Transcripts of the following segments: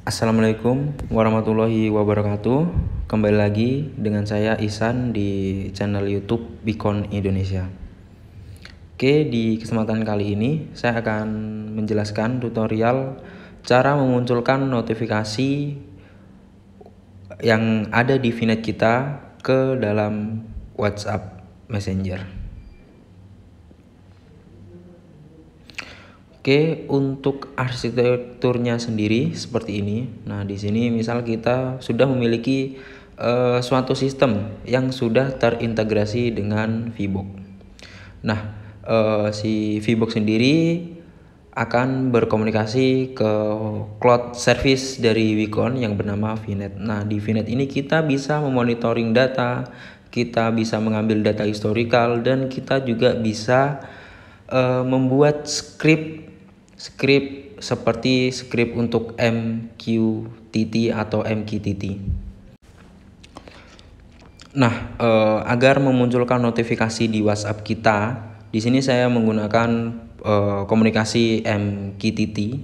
Assalamualaikum warahmatullahi wabarakatuh. Kembali lagi dengan saya Ihsan di channel YouTube Beacon Indonesia. Oke, di kesempatan kali ini saya akan menjelaskan tutorial cara memunculkan notifikasi yang ada di VNet kita ke dalam WhatsApp Messenger. Oke, untuk arsitekturnya sendiri seperti ini. Nah, di sini misal kita sudah memiliki suatu sistem yang sudah terintegrasi dengan VBox. Nah, si VBox sendiri akan berkomunikasi ke cloud service dari Beacon yang bernama VNet. Nah, di VNet ini kita bisa memonitoring data, kita bisa mengambil data historical, dan kita juga bisa membuat skrip seperti skrip untuk MQTT atau MQTT. Nah, agar memunculkan notifikasi di WhatsApp kita, di sini saya menggunakan komunikasi MQTT.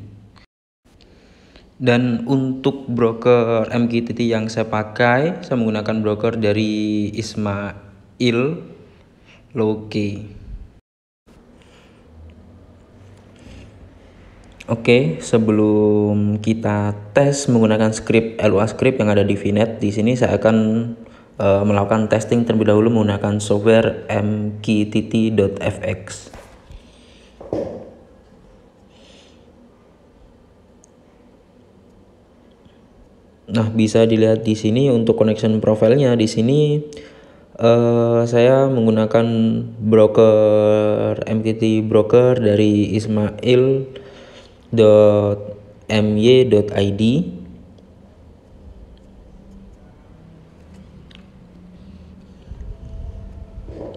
Dan untuk broker MQTT yang saya pakai, saya menggunakan broker dari Ismail Loke. Oke, sebelum kita tes menggunakan script LUA script yang ada di VNet, di sini saya akan melakukan testing terlebih dahulu menggunakan software mqtt.fx. Nah, bisa dilihat di sini untuk connection profile-nya. Di sini saya menggunakan broker MQTT broker dari ismail.my.id.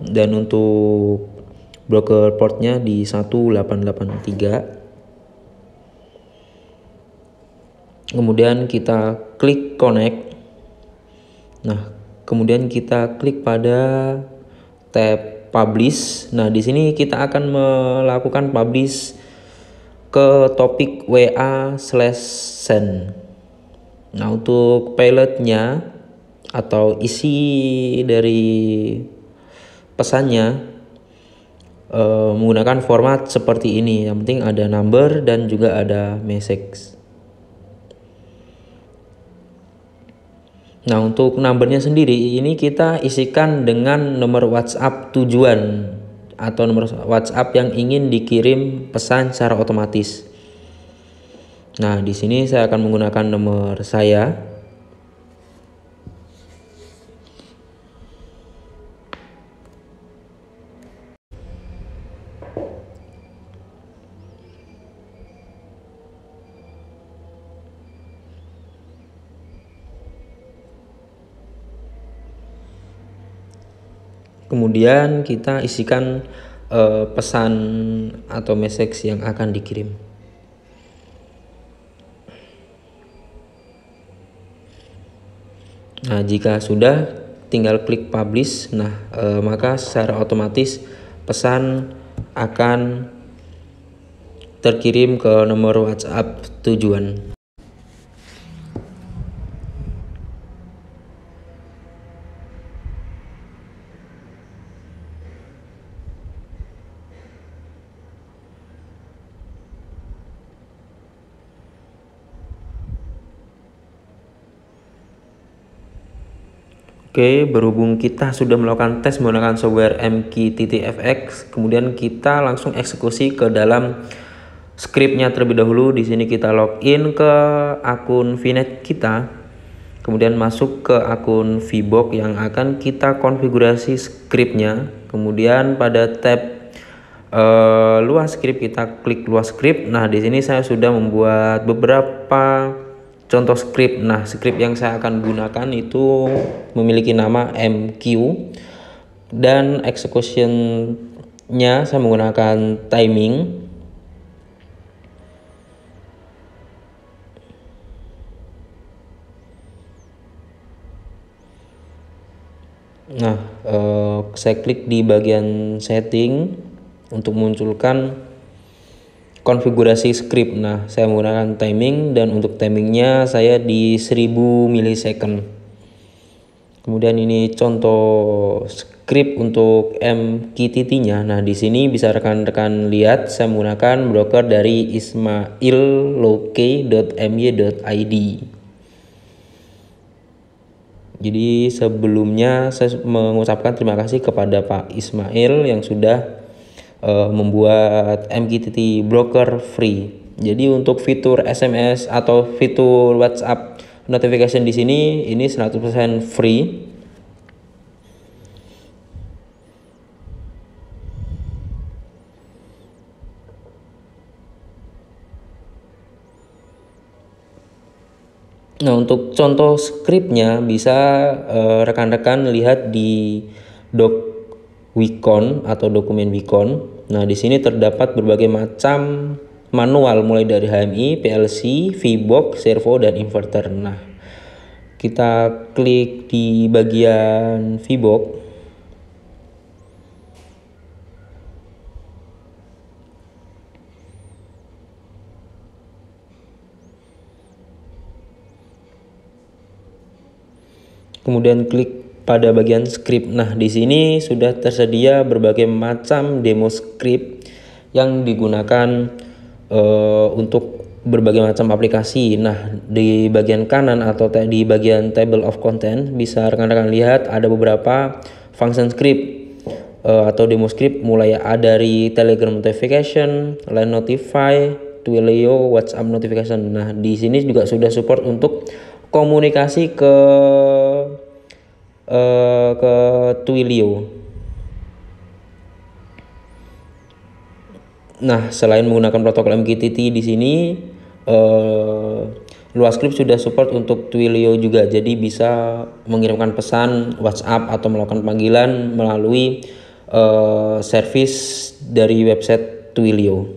Dan untuk broker portnya di 1883. Kemudian kita klik connect. Nah, kemudian kita klik pada tab publish. Nah, di sini kita akan melakukan publish ke topik WA/send. Nah, untuk payloadnya atau isi dari pesannya menggunakan format seperti ini. Yang penting ada number dan juga ada message. Nah, untuk numbernya sendiri ini kita isikan dengan nomor WhatsApp tujuan atau nomor WhatsApp yang ingin dikirim pesan secara otomatis. Nah, di sini saya akan menggunakan nomor saya. Kemudian kita isikan pesan atau message yang akan dikirim. Nah, jika sudah, tinggal klik publish. Nah, maka secara otomatis pesan akan terkirim ke nomor WhatsApp tujuan. Oke, berhubung kita sudah melakukan tes menggunakan software mqtt.fx, kemudian kita langsung eksekusi ke dalam scriptnya terlebih dahulu. Di sini kita login ke akun VNet kita, kemudian masuk ke akun VBox yang akan kita konfigurasi scriptnya. Kemudian pada tab luas script kita klik luas script. Nah, di sini saya sudah membuat beberapa contoh script. Nah, script yang saya akan gunakan itu memiliki nama MQ dan execution-nya saya menggunakan timing. Nah, saya klik di bagian setting untuk munculkan konfigurasi script. Nah, saya menggunakan timing dan untuk timingnya saya di 1000 milisecond. Kemudian ini contoh script untuk MQTT-nya. Nah, di sini bisa rekan-rekan lihat saya menggunakan broker dari ismailloke.my.id. Jadi sebelumnya saya mengucapkan terima kasih kepada Pak Ismail yang sudah membuat MQTT broker free. Jadi untuk fitur SMS atau fitur WhatsApp notification di sini ini 100% free. Nah, untuk contoh scriptnya bisa rekan-rekan lihat di doc Wikon atau dokumen Wikon. Nah, di sini terdapat berbagai macam manual mulai dari HMI, PLC, VBox, servo dan inverter. Nah, kita klik di bagian VBox. Kemudian klik pada bagian script. Nah, di sini sudah tersedia berbagai macam demo script yang digunakan untuk berbagai macam aplikasi. Nah, di bagian kanan atau di bagian table of content bisa rekan-rekan lihat ada beberapa function script atau demo script mulai dari Telegram notification, Line notify, Twilio, WhatsApp notification. Nah, di sini juga sudah support untuk komunikasi ke Twilio. Nah, selain menggunakan protokol MQTT di sini, LuaScript sudah support untuk Twilio juga. Jadi bisa mengirimkan pesan WhatsApp atau melakukan panggilan melalui service dari website Twilio.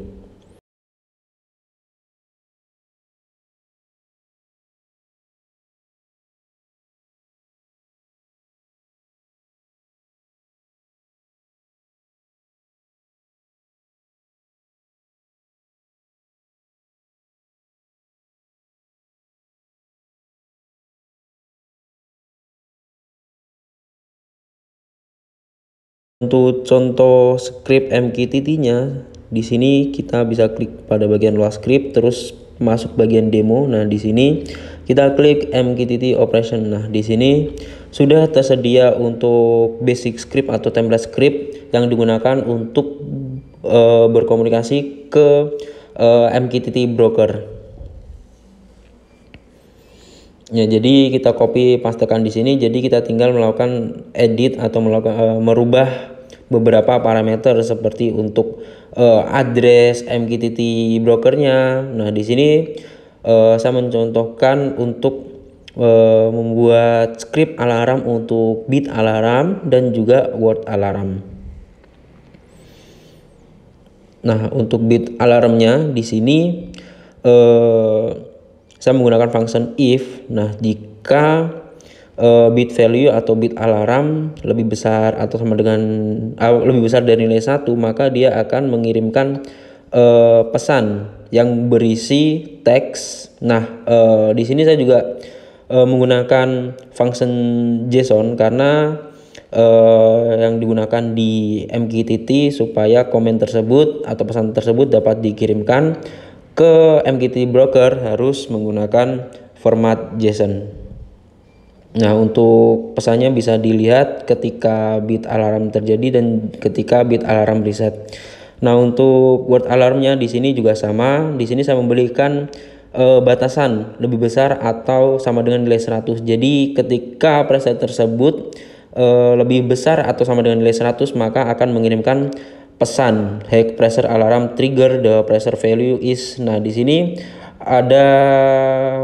Untuk contoh script MQTT-nya, di sini kita bisa klik pada bagian luas script, terus masuk bagian demo. Nah, di sini kita klik MQTT operation. Nah, di sini sudah tersedia untuk basic script atau template script yang digunakan untuk berkomunikasi ke MQTT broker. Ya, jadi kita copy pastekan di sini. Jadi kita tinggal melakukan edit atau melakukan merubah beberapa parameter seperti untuk address MQTT brokernya. Nah, di sini saya mencontohkan untuk membuat script alarm untuk bit alarm dan juga word alarm. Nah, untuk bit alarmnya di sini saya menggunakan function if. Nah, jika bit value atau bit alarm lebih besar atau sama dengan lebih besar dari nilai 1, maka dia akan mengirimkan pesan yang berisi teks. Nah, di sini saya juga menggunakan function JSON karena yang digunakan di MQTT supaya komen tersebut atau pesan tersebut dapat dikirimkan ke MQTT broker harus menggunakan format JSON. Nah, untuk pesannya bisa dilihat ketika bit alarm terjadi dan ketika bit alarm reset. Nah, untuk word alarmnya di sini juga sama. Di sini saya memberikan batasan lebih besar atau sama dengan nilai 100. Jadi ketika preset tersebut lebih besar atau sama dengan nilai 100, maka akan mengirimkan pesan high pressure alarm trigger the pressure value is. Nah, di sini ada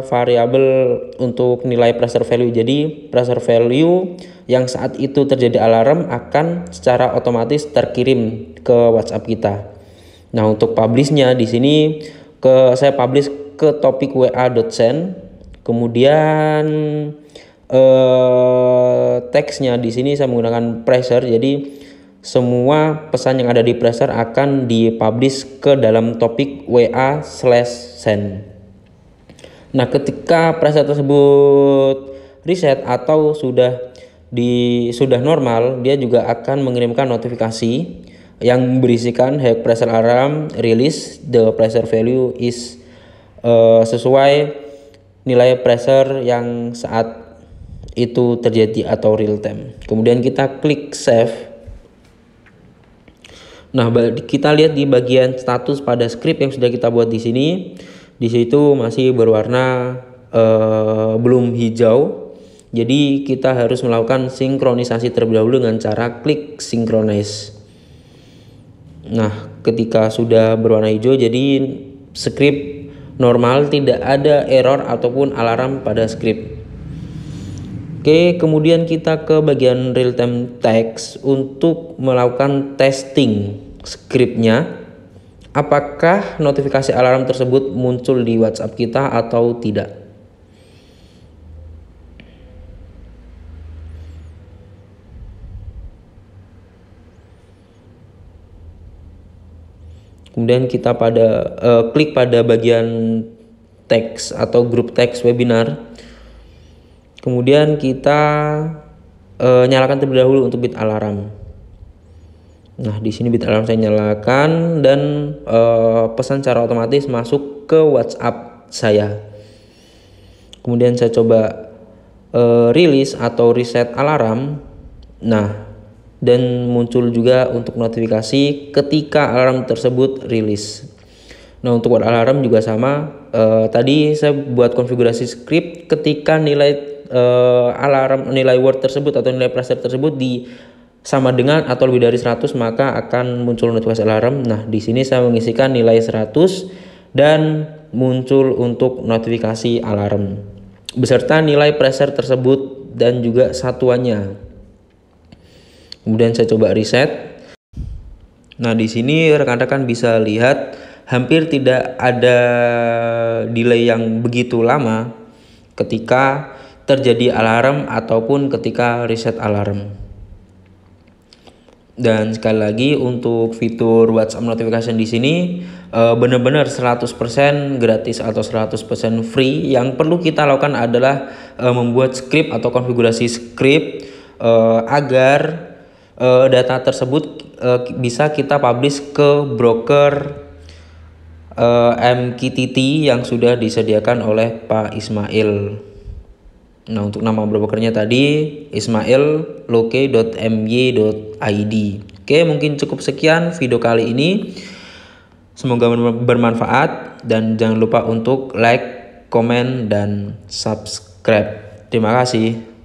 variabel untuk nilai pressure value. Jadi pressure value yang saat itu terjadi alarm akan secara otomatis terkirim ke WhatsApp kita. Nah, untuk publishnya di sini saya publish ke topik wa.send. Kemudian teksnya di sini saya menggunakan Presser, jadi semua pesan yang ada di Presser akan dipublish ke dalam topik WA/send. Nah, ketika Presser tersebut reset atau sudah normal, dia juga akan mengirimkan notifikasi yang berisikan "Hey Presser alarm release, the pressure value is" sesuai nilai pressure yang saat itu terjadi atau real time. Kemudian kita klik save. Nah, kita lihat di bagian status pada script yang sudah kita buat di sini. Di situ masih berwarna belum hijau. Jadi kita harus melakukan sinkronisasi terlebih dahulu dengan cara klik synchronize. Nah, ketika sudah berwarna hijau, jadi script normal, tidak ada error ataupun alarm pada script. Oke, kemudian kita ke bagian real time text untuk melakukan testing scriptnya. Apakah notifikasi alarm tersebut muncul di WhatsApp kita atau tidak? Kemudian kita klik pada bagian teks atau grup teks webinar. Kemudian kita nyalakan terlebih dahulu untuk bit alarm. Nah, di sini bit alarm saya nyalakan dan pesan secara otomatis masuk ke WhatsApp saya. Kemudian saya coba release atau reset alarm. Nah, dan muncul juga untuk notifikasi ketika alarm tersebut rilis. Nah, untuk buat alarm juga sama. Tadi saya buat konfigurasi script ketika nilai alarm, nilai word tersebut atau nilai pressure tersebut sama dengan atau lebih dari 100, maka akan muncul notifikasi alarm. Nah, di sini saya mengisikan nilai 100 dan muncul untuk notifikasi alarm beserta nilai pressure tersebut dan juga satuannya. Kemudian saya coba reset. Nah, di sini rekan-rekan bisa lihat hampir tidak ada delay yang begitu lama ketika terjadi alarm ataupun ketika reset alarm. Dan sekali lagi untuk fitur WhatsApp notification di sini benar-benar 100% gratis atau 100% free. Yang perlu kita lakukan adalah membuat script atau konfigurasi script agar data tersebut bisa kita publish ke broker MQTT yang sudah disediakan oleh Pak Ismail. Nah, untuk nama brokernya tadi ismailloke.my.id. Oke, mungkin cukup sekian video kali ini. Semoga bermanfaat dan jangan lupa untuk like, komen, dan subscribe. Terima kasih.